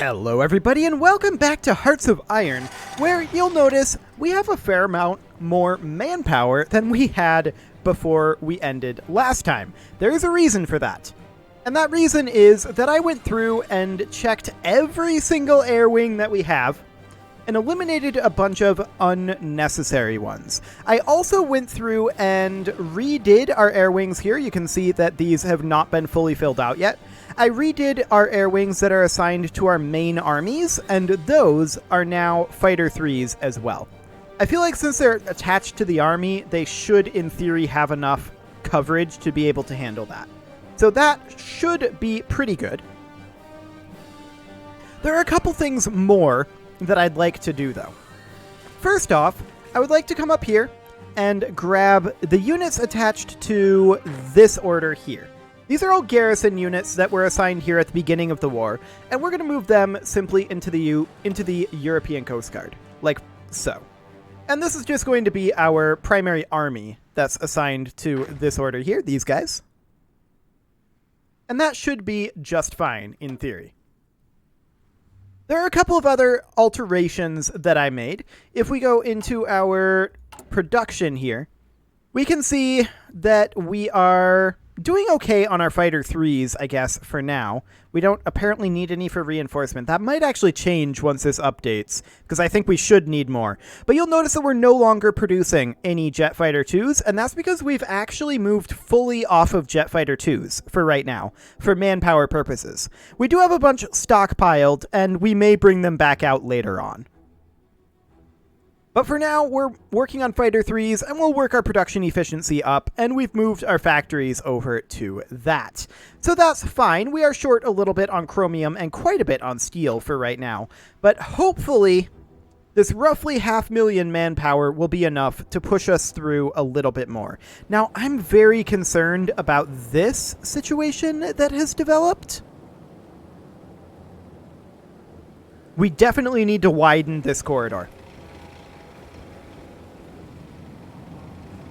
Hello everybody and welcome back to Hearts of Iron, where you'll notice we have a fair amount more manpower than we had before we ended last time. There is a reason for that. And that reason is that I went through and checked every single air wing that we have and eliminated a bunch of unnecessary ones. I also went through and redid our air wings here. You can see that these have not been fully filled out yet. I redid our air wings that are assigned to our main armies, and those are now Fighter 3s as well. I feel like since they're attached to the army, they should, in theory, have enough coverage to be able to handle that. So that should be pretty good. There are a couple things more that I'd like to do, though. First off, I would like to come up here and grab the units attached to this order here. These are all garrison units that were assigned here at the beginning of the war, and we're going to move them simply into the European Coast Guard, like so. And this is just going to be our primary army that's assigned to this order here, these guys. And that should be just fine, in theory. There are a couple of other alterations that I made. If we go into our production here, we can see that we are doing okay on our Fighter 3s, I guess, for now. We don't apparently need any for reinforcement. That might actually change once this updates, because I think we should need more. But you'll notice that we're no longer producing any Jet Fighter 2s, and that's because we've actually moved fully off of Jet Fighter 2s for right now, for manpower purposes. We do have a bunch stockpiled, and we may bring them back out later on. But for now, we're working on Fighter 3s, and we'll work our production efficiency up, and we've moved our factories over to that. So that's fine. We are short a little bit on chromium and quite a bit on steel for right now. But hopefully, this roughly 500,000 manpower will be enough to push us through a little bit more. Now, I'm very concerned about this situation that has developed. We definitely need to widen this corridor.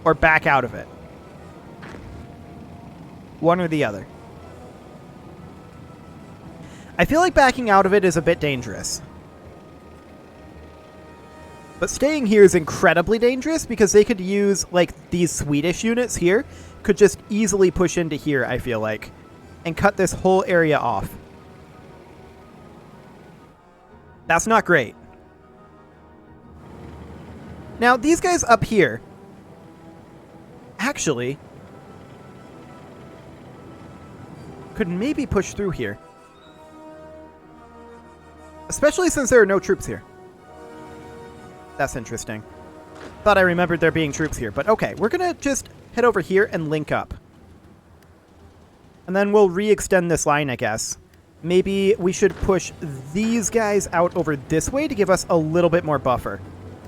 Or back out of it. One or the other. I feel like backing out of it is a bit dangerous. But staying here is incredibly dangerous because they could use, like, these Swedish units here could just easily push into here, I feel like, and cut this whole area off. That's not great. Now, these guys up here actually could maybe push through here. Especially since there are no troops here. That's interesting. Thought I remembered there being troops here, but okay. We're gonna just head over here and link up. And then we'll re-extend this line, I guess. Maybe we should push these guys out over this way to give us a little bit more buffer.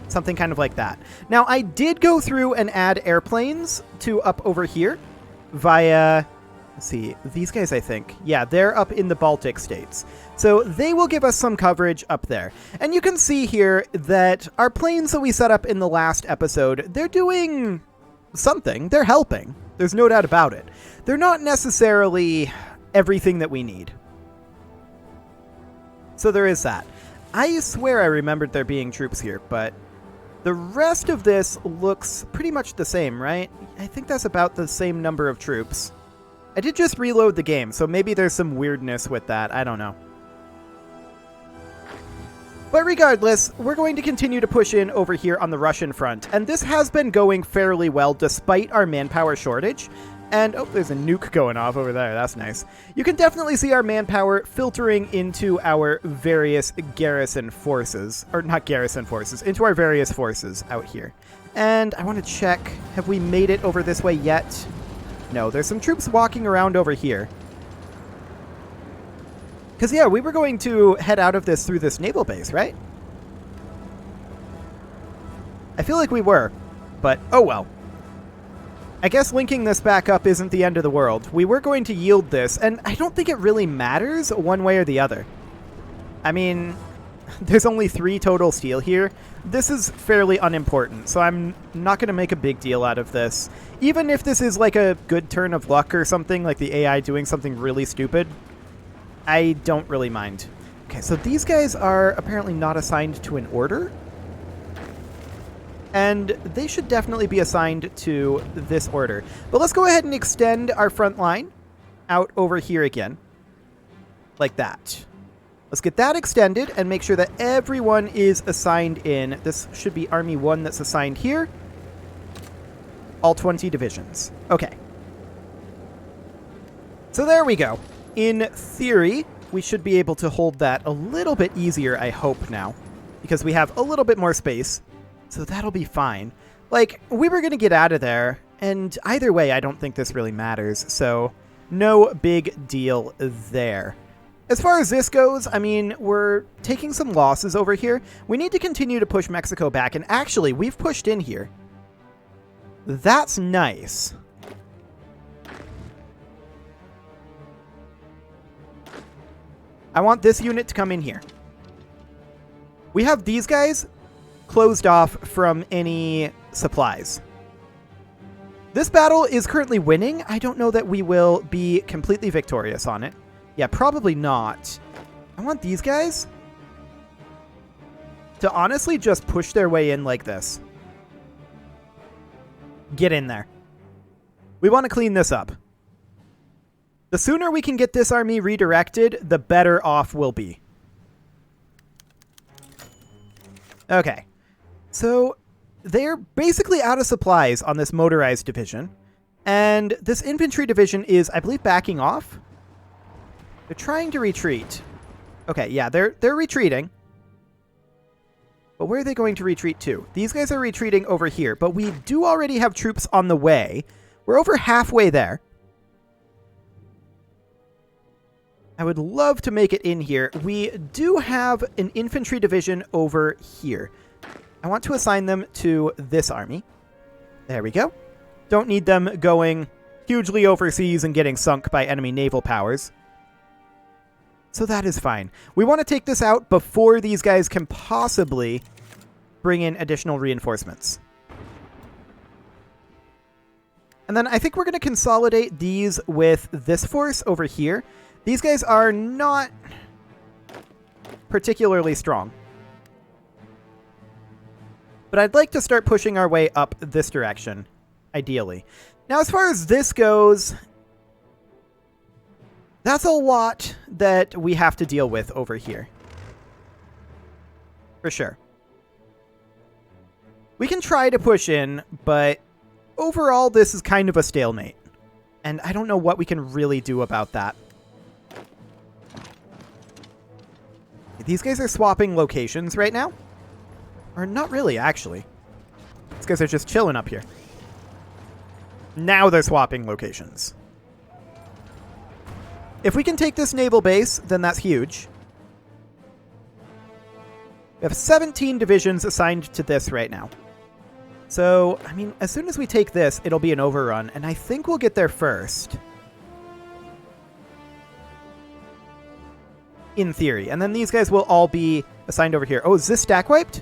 Something kind of like that. Now, I did go through and add airplanes to up over here via, let's see, these guys, I think. Yeah, they're up in the Baltic states. So they will give us some coverage up there. And you can see here that our planes that we set up in the last episode, they're doing something. They're helping. There's no doubt about it. They're not necessarily everything that we need. So there is that. I swear I remembered there being troops here, but the rest of this looks pretty much the same, right? I think that's about the same number of troops. I did just reload the game, so maybe there's some weirdness with that. I don't know. But regardless, we're going to continue to push in over here on the Russian front, and this has been going fairly well despite our manpower shortage. And, oh, there's a nuke going off over there. That's nice. You can definitely see our manpower filtering into our various garrison forces. Or not garrison forces, into our various forces out here. And I want to check, have we made it over this way yet? No, there's some troops walking around over here. Because, yeah, we were going to head out of this through this naval base, right? I feel like we were, but oh well. I guess linking this back up isn't the end of the world. We were going to yield this, and I don't think it really matters one way or the other. I mean, there's only 3 total steel here. This is fairly unimportant, so I'm not going to make a big deal out of this. Even if this is like a good turn of luck or something, like the AI doing something really stupid, I don't really mind. Okay, so these guys are apparently not assigned to an order. And they should definitely be assigned to this order. But let's go ahead and extend our front line out over here again. Like that. Let's get that extended and make sure that everyone is assigned in. This should be Army 1 that's assigned here. All 20 divisions. Okay. So there we go. In theory, we should be able to hold that a little bit easier, I hope now. Because we have a little bit more space. So that'll be fine. Like, we were going to get out of there. And either way, I don't think this really matters. So no big deal there. As far as this goes, I mean, we're taking some losses over here. We need to continue to push Mexico back. And actually, we've pushed in here. That's nice. I want this unit to come in here. We have these guys closed off from any supplies. This battle is currently winning. I don't know that we will be completely victorious on it. Yeah, probably not. I want these guys to honestly just push their way in like this. Get in there. We want to clean this up. The sooner we can get this army redirected, the better off we'll be. Okay. So they're basically out of supplies on this motorized division. And this infantry division is, I believe, backing off. They're trying to retreat. Okay, yeah, they're retreating. But where are they going to retreat to? These guys are retreating over here, but we do already have troops on the way. We're over halfway there. I would love to make it in here. We do have an infantry division over here. I want to assign them to this army. There we go. Don't need them going hugely overseas and getting sunk by enemy naval powers. So that is fine. We want to take this out before these guys can possibly bring in additional reinforcements. And then I think we're going to consolidate these with this force over here. These guys are not particularly strong. But I'd like to start pushing our way up this direction, ideally. Now, as far as this goes, that's a lot that we have to deal with over here. For sure. We can try to push in, but overall, this is kind of a stalemate. And I don't know what we can really do about that. These guys are swapping locations right now. Or not really, actually. These guys are just chilling up here. Now they're swapping locations. If we can take this naval base, then that's huge. We have 17 divisions assigned to this right now. So, I mean, as soon as we take this, it'll be an overrun, and I think we'll get there first. In theory. And then these guys will all be assigned over here. Oh, is this stack wiped?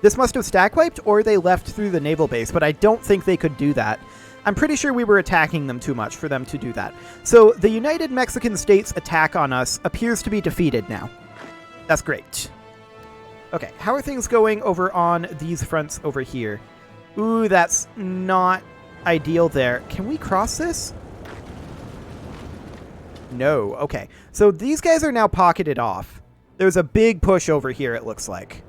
This must have stack wiped, or they left through the naval base, but I don't think they could do that. I'm pretty sure we were attacking them too much for them to do that. So the United Mexican States attack on us appears to be defeated now. That's great. Okay, how are things going over on these fronts over here? Ooh, that's not ideal there. Can we cross this? No. Okay. So these guys are now pocketed off. There's a big push over here, it looks like.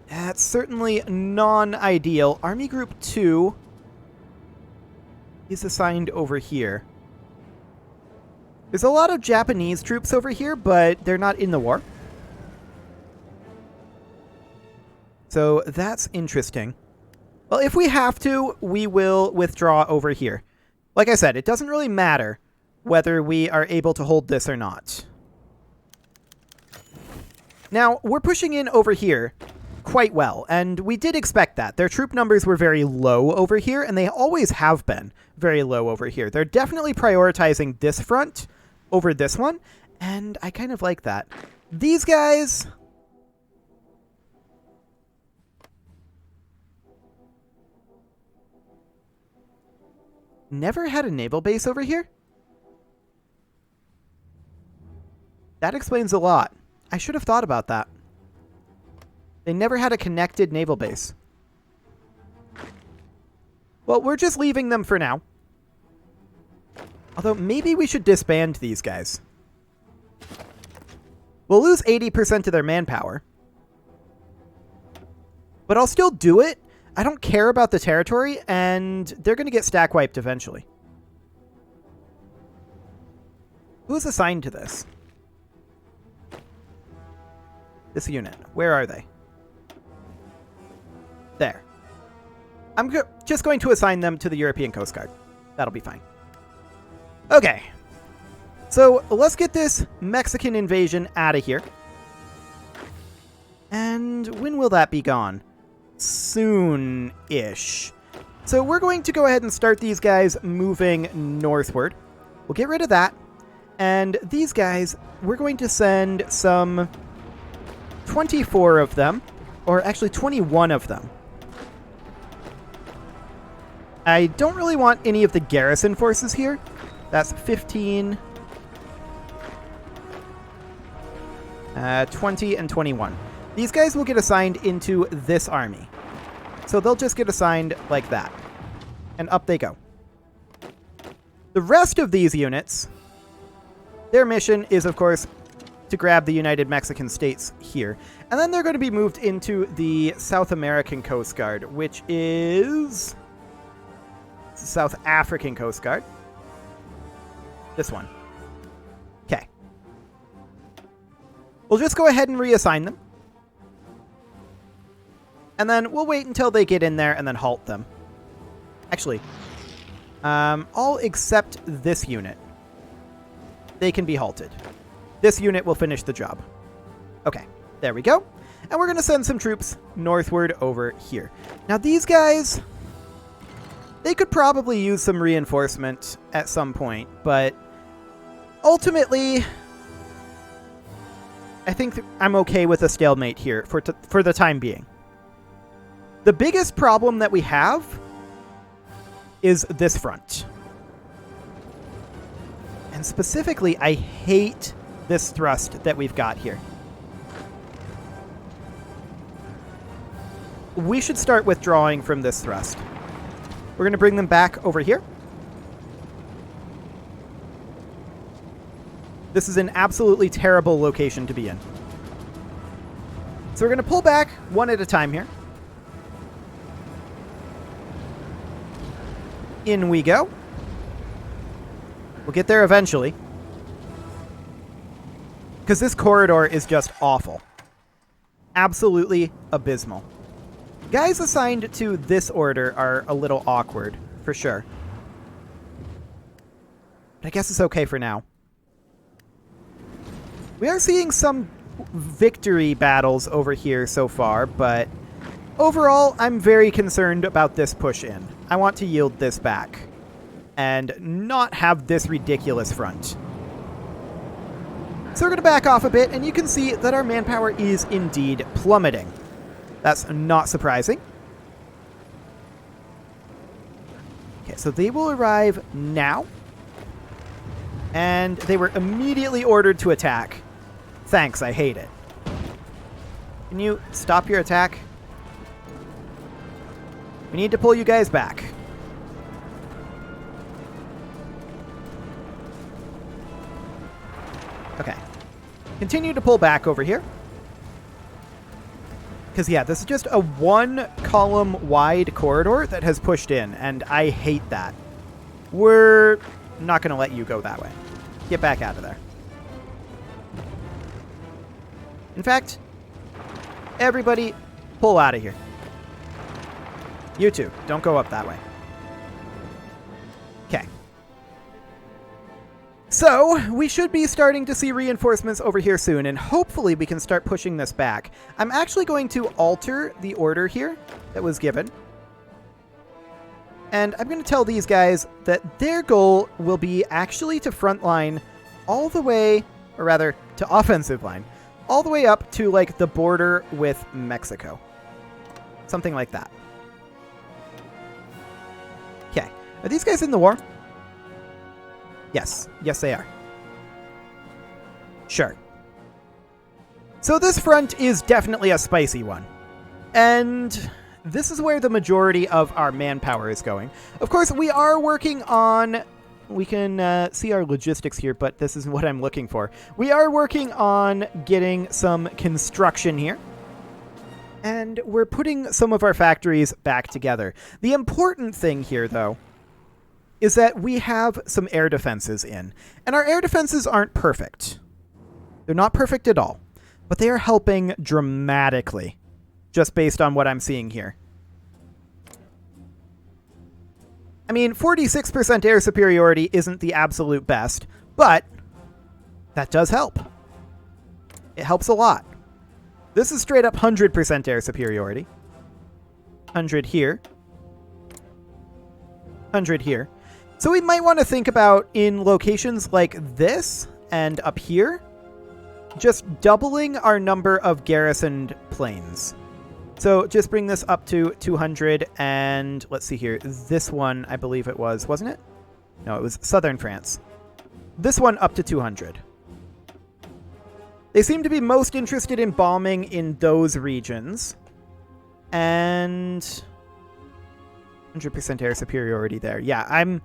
That's certainly non-ideal. Army Group 2 is assigned over here. There's a lot of Japanese troops over here, but they're not in the war. So that's interesting. Well, if we have to, we will withdraw over here. Like I said, it doesn't really matter whether we are able to hold this or not. Now, we're pushing in over here quite well, and we did expect that. Their troop numbers were very low over here, and they always have been very low over here. They're definitely prioritizing this front over this one, and I kind of like that. These guys... never had a naval base over here? That explains a lot. I should have thought about that. They never had a connected naval base. Well, we're just leaving them for now. Although, maybe we should disband these guys. We'll lose 80% of their manpower. But I'll still do it. I don't care about the territory, and they're going to get stack wiped eventually. Who's assigned to this? This unit. Where are they? There. I'm just going to assign them to the European Coast Guard. That'll be fine. Okay. So let's get this Mexican invasion out of here. And when will that be gone? Soon-ish. So we're going to go ahead and start these guys moving northward. We'll get rid of that. And these guys, we're going to send some 24 of them, or actually 21 of them. I don't really want any of the garrison forces here. That's 15, 20, and 21. These guys will get assigned into this army. So they'll just get assigned like that. And up they go. The rest of these units, their mission is, of course, to grab the United Mexican States here. And then they're going to be moved into the South American Coast Guard, which is South African Coast Guard. This one. Okay. We'll just go ahead and reassign them. And then we'll wait until they get in there and then halt them. Actually, all except this unit. They can be halted. This unit will finish the job. Okay, there we go. And we're going to send some troops northward over here. Now these guys, they could probably use some reinforcement at some point, but ultimately, I think I'm okay with a stalemate here for the time being. The biggest problem that we have is this front. And specifically, I hate this thrust that we've got here. We should start withdrawing from this thrust. We're going to bring them back over here. This is an absolutely terrible location to be in. So we're going to pull back one at a time here. In we go. We'll get there eventually. Because this corridor is just awful. Absolutely abysmal. Guys assigned to this order are a little awkward, for sure. But I guess it's okay for now. We are seeing some victory battles over here so far, but overall, I'm very concerned about this push in. I want to yield this back and not have this ridiculous front. So we're going to back off a bit, and you can see that our manpower is indeed plummeting. That's not surprising. Okay, so they will arrive now. And they were immediately ordered to attack. Thanks, I hate it. Can you stop your attack? We need to pull you guys back. Okay. Continue to pull back over here. Because, yeah, this is just a one-column wide corridor that has pushed in, and I hate that. We're not going to let you go that way. Get back out of there. In fact, everybody pull out of here. You two, don't go up that way. Okay. So, we should be starting to see reinforcements over here soon, and hopefully we can start pushing this back. I'm actually going to alter the order here that was given. And I'm going to tell these guys that their goal will be actually to front line all the way, or rather, to offensive line, all the way up to, like, the border with Mexico. Something like that. Okay. Are these guys in the war? Yes. Yes, they are. Sure. So this front is definitely a spicy one. And this is where the majority of our manpower is going. Of course, we are working on... We can see our logistics here, but this isn't what I'm looking for. We are working on getting some construction here. And we're putting some of our factories back together. The important thing here, though, is that we have some air defenses in. And our air defenses aren't perfect. They're not perfect at all. But they are helping dramatically, just based on what I'm seeing here. I mean, 46% air superiority isn't the absolute best, but that does help. It helps a lot. This is straight up 100% air superiority. 100 here. 100 here. So we might want to think about, in locations like this and up here, just doubling our number of garrisoned planes. So just bring this up to 200, and let's see here. This one, I believe it was, wasn't it? No, it was southern France. This one up to 200. They seem to be most interested in bombing in those regions. And 100% air superiority there. Yeah, I'm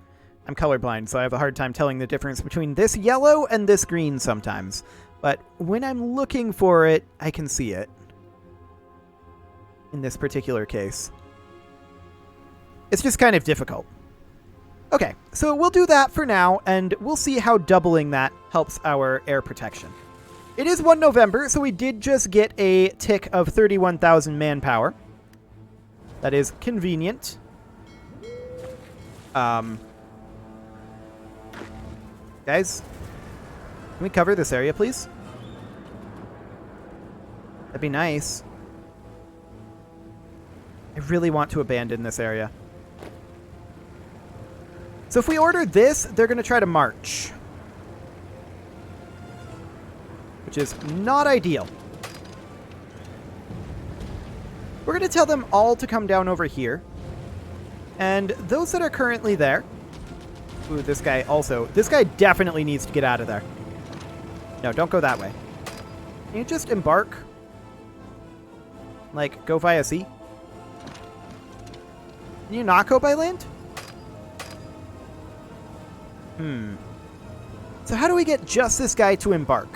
colorblind, so I have a hard time telling the difference between this yellow and this green sometimes. But when I'm looking for it, I can see it. In this particular case. It's just kind of difficult. Okay, so we'll do that for now, and we'll see how doubling that helps our air protection. It is 1 November, so we did just get a tick of 31,000 manpower. That is convenient. Guys, can we cover this area, please? That'd be nice. I really want to abandon this area. So if we order this, they're going to try to march. Which is not ideal. We're going to tell them all to come down over here. And those that are currently there... Ooh, this guy also... This guy definitely needs to get out of there. No, don't go that way. Can you just embark? Like, go via sea? Can you not go by land? So how do we get just this guy to embark?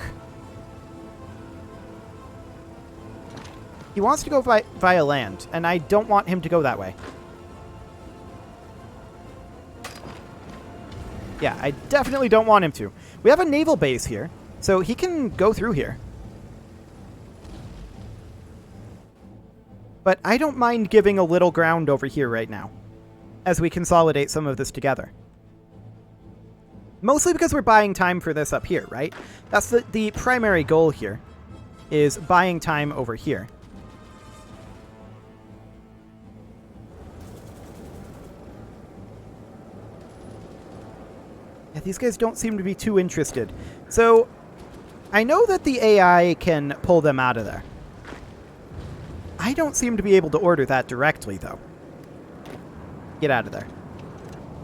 He wants to go via land, and I don't want him to go that way. Yeah, I definitely don't want him to. We have a naval base here, so he can go through here. But I don't mind giving a little ground over here right now, as we consolidate some of this together. Mostly because we're buying time for this up here, right? That's the primary goal here, is buying time over here. Yeah, these guys don't seem to be too interested. So, I know that the AI can pull them out of there. I don't seem to be able to order that directly, though. Get out of there.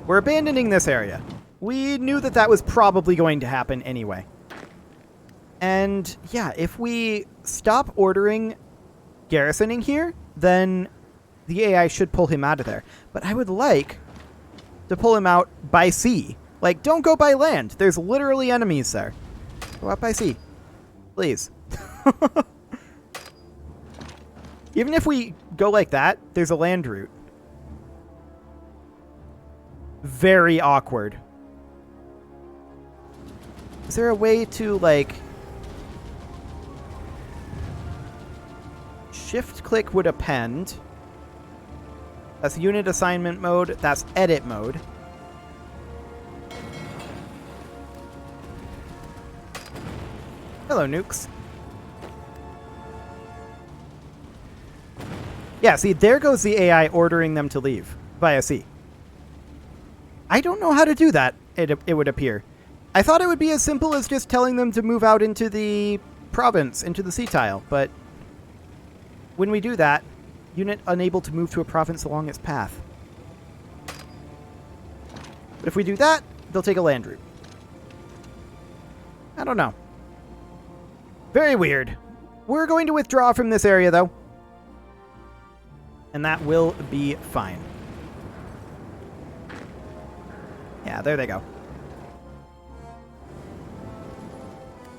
We're abandoning this area. We knew that that was probably going to happen anyway. And, yeah, if we stop ordering garrisoning here, then the AI should pull him out of there. But I would like to pull him out by sea. Like, don't go by land. There's literally enemies there. Go out by sea. Please. Even if we go like that, there's a land route. Very awkward. Is there a way to, like... Shift-click would append. That's unit assignment mode. That's edit mode. Hello, nukes. Yeah, see, there goes the AI ordering them to leave via sea. I don't know how to do that, it would appear. I thought it would be as simple as just telling them to move out into the province, into the sea tile, but when we do that, unit unable to move to a province along its path. But if we do that, they'll take a land route. I don't know. Very weird. We're going to withdraw from this area, though. And that will be fine. Yeah, there they go.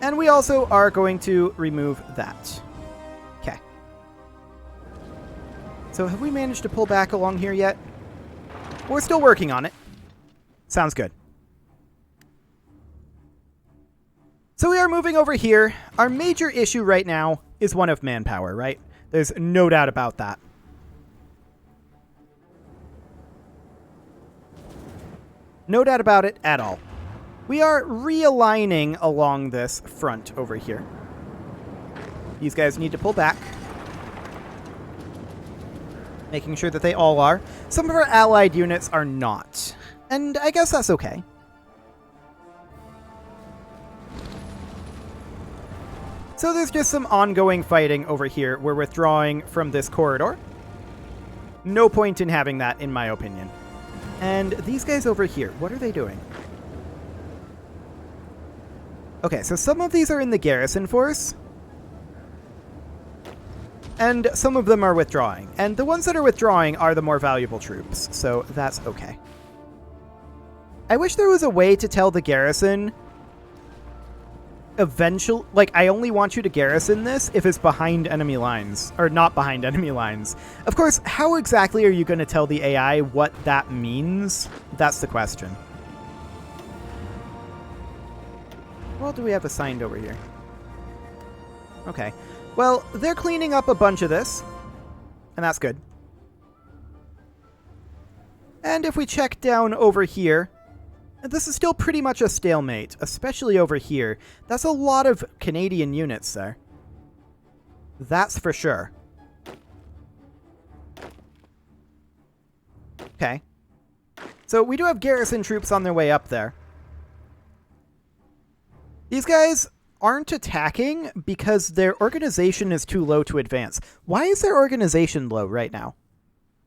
And we also are going to remove that. Okay. So have we managed to pull back along here yet? We're still working on it. Sounds good. So we are moving over here. Our major issue right now is one of manpower, right? There's no doubt about that. No doubt about it at all. We are realigning along this front over here. These guys need to pull back. Making sure that they all are. Some of our allied units are not. And I guess that's okay. So there's just some ongoing fighting over here. We're withdrawing from this corridor. No point in having that, in my opinion. And these guys over here, what are they doing? Okay, so some of these are in the garrison force. And some of them are withdrawing. And the ones that are withdrawing are the more valuable troops. So that's okay. I wish there was a way to tell the garrison eventually, like, I only want you to garrison this if it's behind enemy lines, or not behind enemy lines. Of course, how exactly are you going to tell the AI what that means? That's the question. What do we have assigned over here? Okay. Well, they're cleaning up a bunch of this, and that's good. And if we check down over here, this is still pretty much a stalemate, especially over here. That's a lot of Canadian units there. That's for sure. Okay. So we do have garrison troops on their way up there. These guys aren't attacking because their organization is too low to advance. Why is their organization low right now?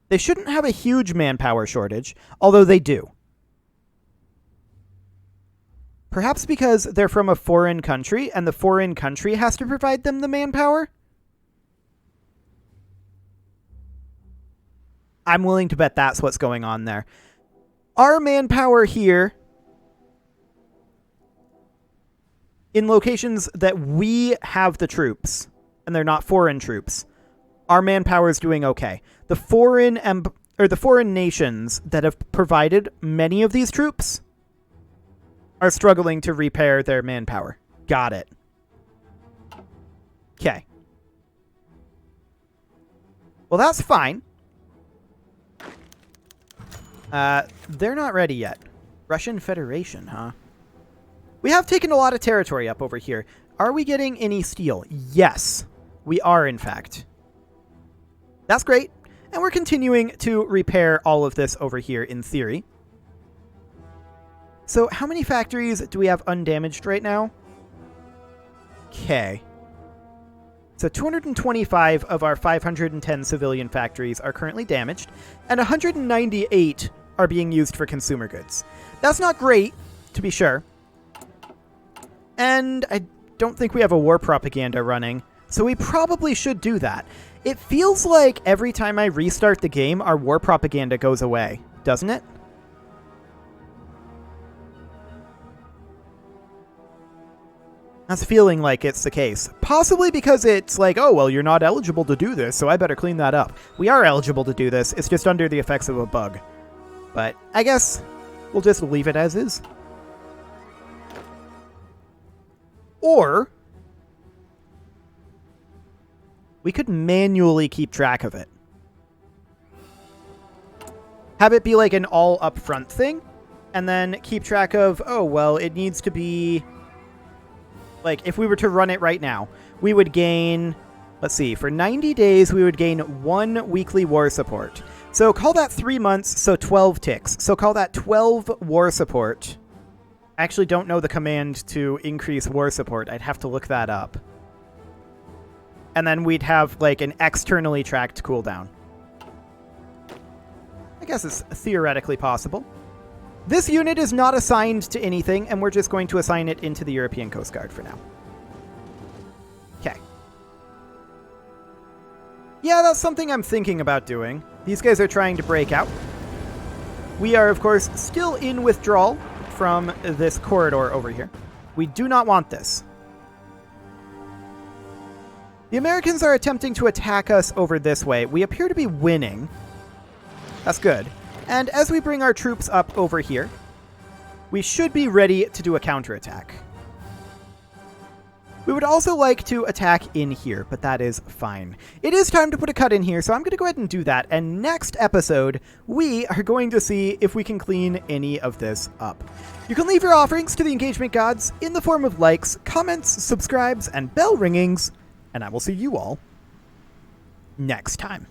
They shouldn't have a huge manpower shortage, although they do. Perhaps because they're from a foreign country, and the foreign country has to provide them the manpower? I'm willing to bet that's what's going on there. Our manpower here, in locations that we have the troops, and they're not foreign troops, our manpower is doing okay. The foreign nations that have provided many of these troops are struggling to repair their manpower. Got it. Okay. Well, that's fine. They're not ready yet. Russian Federation, huh? We have taken a lot of territory up over here. Are we getting any steel? Yes, we are, in fact. That's great. And we're continuing to repair all of this over here in theory. So how many factories do we have undamaged right now? Okay. So 225 of our 510 civilian factories are currently damaged, and 198 are being used for consumer goods. That's not great, to be sure. And I don't think we have a war propaganda running, so we probably should do that. It feels like every time I restart the game, our war propaganda goes away, doesn't it? That's feeling like it's the case. Possibly because it's like, oh, well, you're not eligible to do this, so I better clean that up. We are eligible to do this, it's just under the effects of a bug. But I guess we'll just leave it as is. Or we could manually keep track of it. Have it be like an all upfront thing, and then keep track of, oh, well, it needs to be... Like, if we were to run it right now, we would gain, let's see, for 90 days, we would gain 1 weekly war support. So call that 3 months, so 12 ticks. So call that 12 war support. I actually don't know the command to increase war support. I'd have to look that up. And then we'd have, like, an externally tracked cooldown. I guess it's theoretically possible. This unit is not assigned to anything, and we're just going to assign it into the European Coast Guard for now. Okay. Yeah, that's something I'm thinking about doing. These guys are trying to break out. We are, of course, still in withdrawal from this corridor over here. We do not want this. The Americans are attempting to attack us over this way. We appear to be winning. That's good. And as we bring our troops up over here, we should be ready to do a counterattack. We would also like to attack in here, but that is fine. It is time to put a cut in here, so I'm going to go ahead and do that. And next episode, we are going to see if we can clean any of this up. You can leave your offerings to the engagement gods in the form of likes, comments, subscribes, and bell ringings, and I will see you all next time.